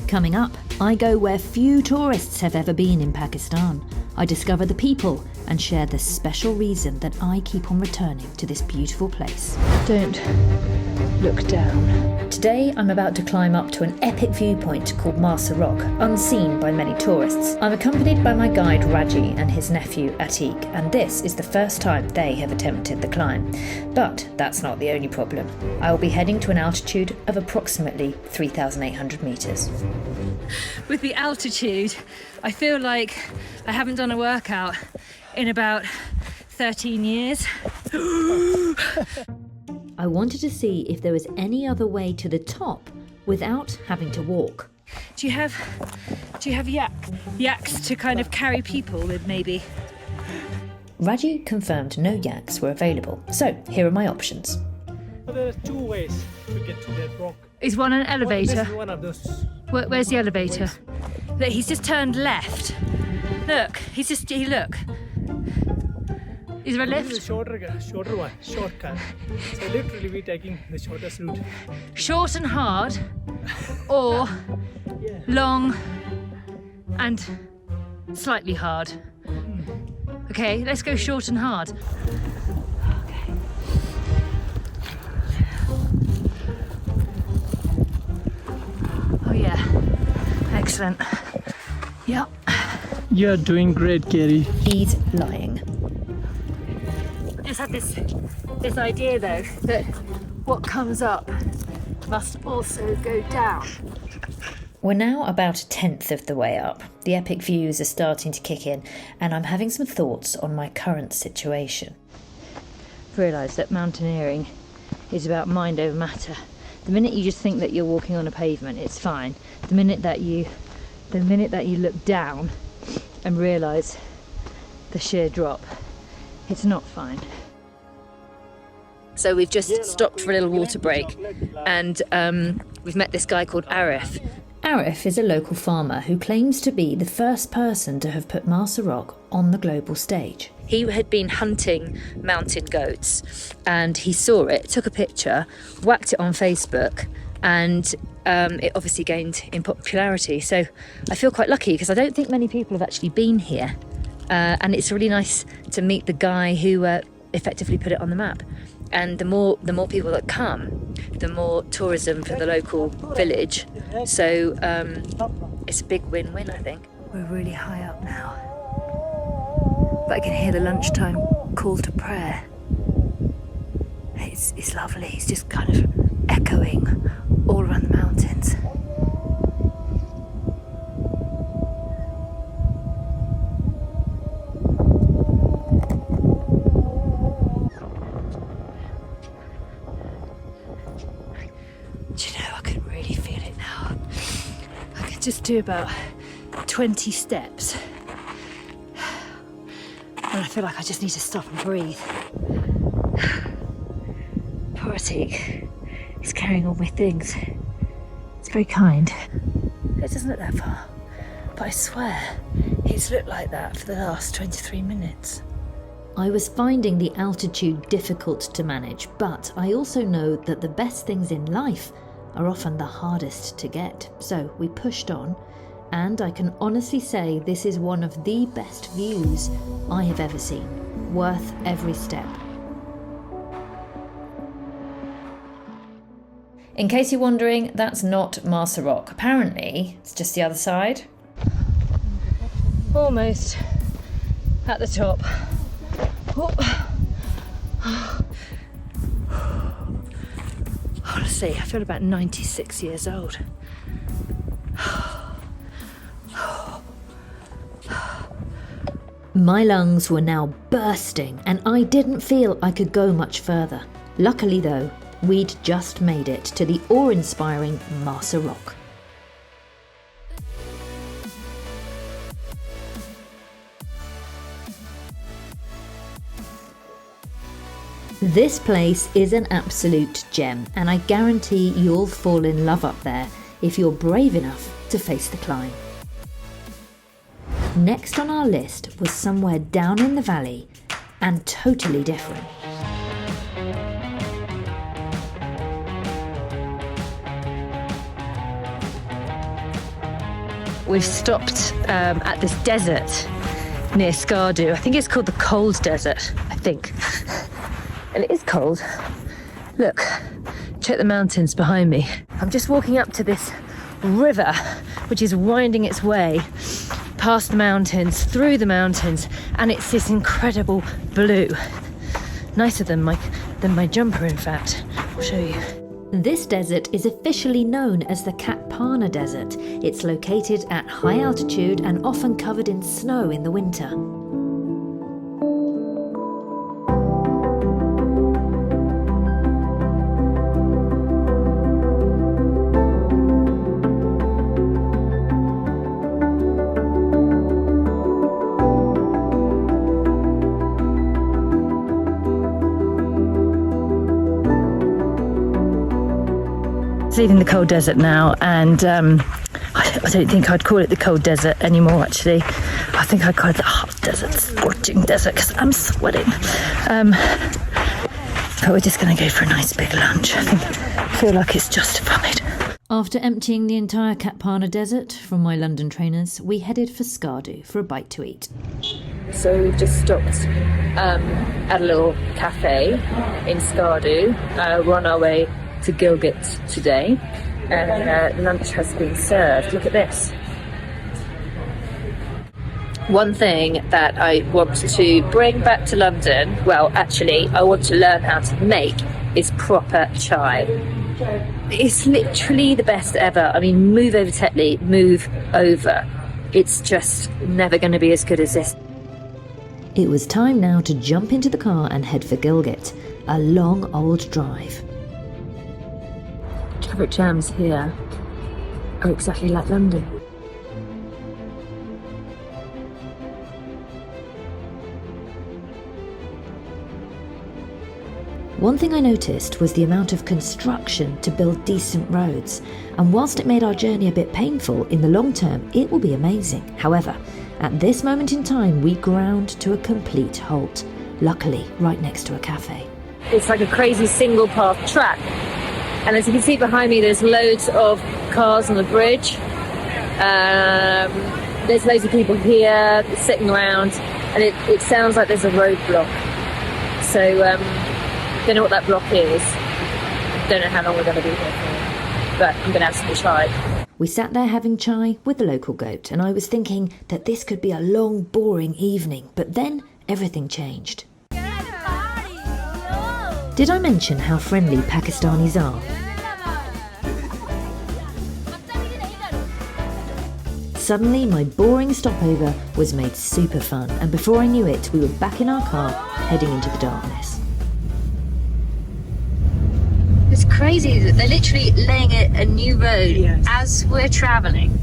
Coming up, I go where few tourists have ever been in Pakistan. I discover the people and share the special reason that I keep on returning to this beautiful place. Don't look down. Today I'm about to climb up to an epic viewpoint called Marsur Rock, unseen by many tourists. I'm accompanied by my guide Raji and his nephew Atiq, and this is the first time they have attempted the climb. But that's not the only problem. I will be heading to an altitude of approximately 3,800 metres. With the altitude, I feel like I haven't done a workout in about 13 years. I wanted to see if there was any other way to the top without having to walk. Do you have yaks to kind of carry people with, maybe? Raji confirmed no yaks were available, so here are my options. There are two ways to get to that rock. Is one an elevator? This is one of those. Where's the elevator? Look, he's just turned left. Look, look. Is there a lift? This is a shorter one, shortcut. So literally we're taking the shortest route. Short and hard, or long and slightly hard. Okay, let's go short and hard. Okay. Oh yeah, excellent. Yep. You're doing great, Kerry. He's lying. I just had this idea though, that what comes up must also go down. We're now about a tenth of the way up. The epic views are starting to kick in, and I'm having some thoughts on my current situation. I've realised that mountaineering is about mind over matter. The minute you just think that you're walking on a pavement, it's fine. The minute that you look down and realise the sheer drop, it's not fine. So we've just stopped for a little water break, and we've met this guy called Arif. Arif is a local farmer who claims to be the first person to have put Marsur Rock on the global stage. He had been hunting mountain goats, and he saw it, took a picture, whacked it on Facebook, and it obviously gained in popularity. So I feel quite lucky because I don't think many people have actually been here, and it's really nice to meet the guy who effectively put it on the map. And the more people that come, the more tourism for the local village. So it's a big win-win, I think. We're really high up now, but I can hear the lunchtime call to prayer. It's lovely. It's just kind of echoing all around the mountains. Do you know, I can really feel it now. I can just do about 20 steps. And I feel like I just need to stop and breathe. Poor Atiq. He's carrying all my things. It's very kind. It doesn't look that far. But I swear, it's looked like that for the last 23 minutes. I was finding the altitude difficult to manage, but I also know that the best things in life are often the hardest to get. So we pushed on, and I can honestly say this is one of the best views I have ever seen. Worth every step. In case you're wondering, that's not Marsur Rock. Apparently, it's just the other side. Almost at the top. Honestly, I feel about 96 years old. My lungs were now bursting, and I didn't feel I could go much further. Luckily though, we'd just made it to the awe-inspiring Marsur Rock. This place is an absolute gem, and I guarantee you'll fall in love up there if you're brave enough to face the climb. Next on our list was somewhere down in the valley and totally different. we've stopped at this desert near Skardu. I think it's called the Cold Desert, I think. And it is cold. Look, check the mountains behind me. I'm just walking up to this river, which is winding its way past the mountains, through the mountains, and it's this incredible blue. Nicer than my jumper, in fact. I'll show you. This desert is officially known as the Katpana Desert. It's located at high altitude and often covered in snow in the winter. Leaving the cold desert now, and I don't think I'd call it the cold desert anymore, actually. I think I'd call it the hot desert, scorching desert, because I'm sweating. But we're just going to go for a nice big lunch. I feel like it's justified. After emptying the entire Katpana Desert from my London trainers, we headed for Skardu for a bite to eat. So we've just stopped at a little cafe in Skardu. We're on our way to Gilgit today, and lunch has been served. Look at this. One thing that I want to bring back to London, well, actually, I want to learn how to make, is proper chai. It's literally the best ever. I mean, move over Tetley, move over. It's just never going to be as good as this. It was time now to jump into the car and head for Gilgit, a long old drive. Traffic jams here are exactly like London. One thing I noticed was the amount of construction to build decent roads, and whilst it made our journey a bit painful, in the long term it will be amazing. However, at this moment in time we ground to a complete halt, luckily right next to a cafe. It's like a crazy single path track. And as you can see behind me, there's loads of cars on the bridge. There's loads of people here sitting around, and it sounds like there's a roadblock. So, don't know what that block is. Don't know how long we're going to be here for, but I'm going to have some chai. We sat there having chai with the local goat, and I was thinking that this could be a long, boring evening, but then everything changed. Did I mention how friendly Pakistanis are? Suddenly, my boring stopover was made super fun, and before I knew it, we were back in our car, heading into the darkness. It's crazy that they're literally laying a new road as we're travelling.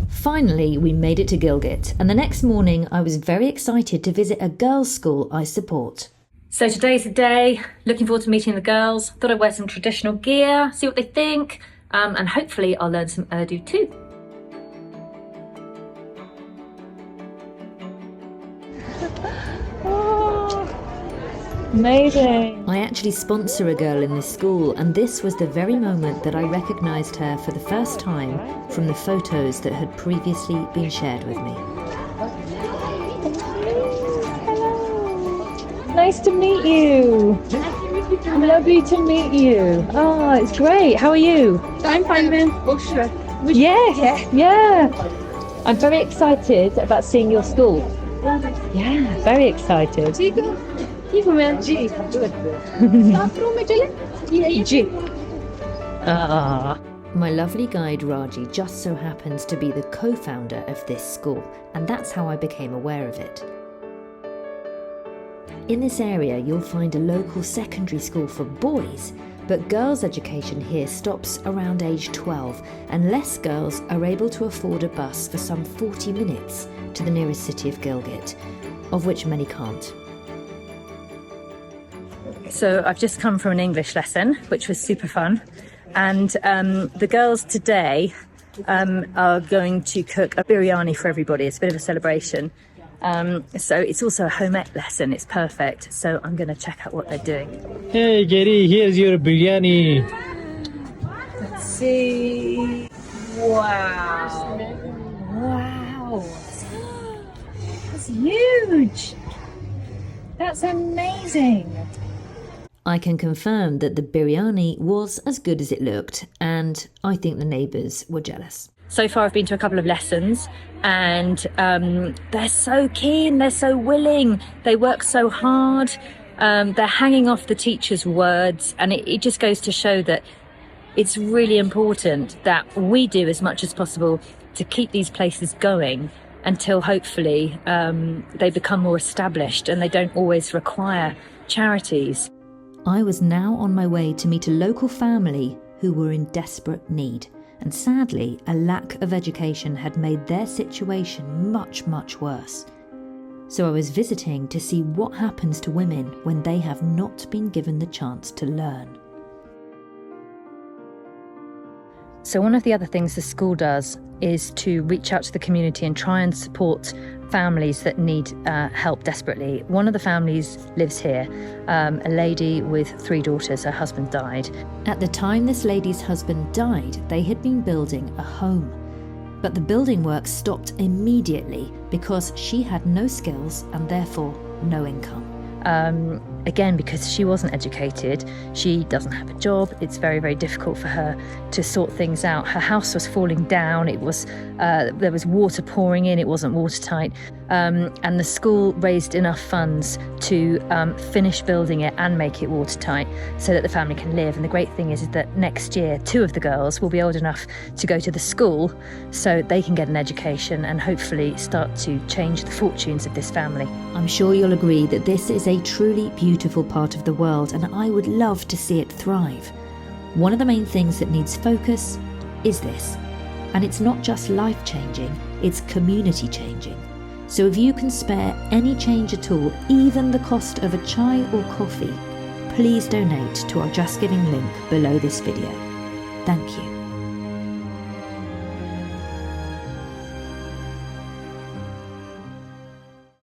Finally, we made it to Gilgit, and the next morning I was very excited to visit a girls' school I support. So today's the day, looking forward to meeting the girls. Thought I'd wear some traditional gear, see what they think, and hopefully I'll learn some Urdu too. Amazing. I actually sponsor a girl in this school, and this was the very moment that I recognised her for the first time from the photos that had previously been shared with me. Nice to meet you. Lovely to meet you. Oh, it's great. How are you? I'm fine, man. Yes, yeah. I'm very excited about seeing your school. Yeah, very excited. My lovely guide Raji just so happens to be the co-founder of this school, and that's how I became aware of it. In this area you'll find a local secondary school for boys, but girls' education here stops around age 12, and less girls are able to afford a bus for some 40 minutes to the nearest city of Gilgit, of which many can't. So I've just come from an English lesson, which was super fun, and the girls today are going to cook a biryani for everybody. It's a bit of a celebration. So it's also a home ec lesson. It's perfect. So I'm going to check out what they're doing. Hey Gary, here's your biryani. Let's see. Wow. Wow, that's huge. That's amazing. I can confirm that the biryani was as good as it looked, and I think the neighbours were jealous. So far I've been to a couple of lessons, and they're so keen, they're so willing, they work so hard, they're hanging off the teacher's words, and it just goes to show that it's really important that we do as much as possible to keep these places going until hopefully they become more established and they don't always require charities. I was now on my way to meet a local family who were in desperate need, and sadly a lack of education had made their situation much, much worse. So I was visiting to see what happens to women when they have not been given the chance to learn. So one of the other things the school does is to reach out to the community and try and support families that need help desperately. One of the families lives here, a lady with 3 daughters. Her husband died. At the time this lady's husband died, they had been building a home. But the building work stopped immediately because she had no skills and therefore no income. Again, because she wasn't educated, she doesn't have a job. It's very, very difficult for her to sort things out. Her house was falling down. It was there was water pouring in. It wasn't watertight. And the school raised enough funds to finish building it and make it watertight so that the family can live. And the great thing is that next year, 2 of the girls will be old enough to go to the school so they can get an education and hopefully start to change the fortunes of this family. I'm sure you'll agree that this is a truly beautiful part of the world, and I would love to see it thrive. One of the main things that needs focus is this, and it's not just life-changing, it's community-changing. So if you can spare any change at all, even the cost of a chai or coffee, please donate to our Just Giving link below this video. Thank you.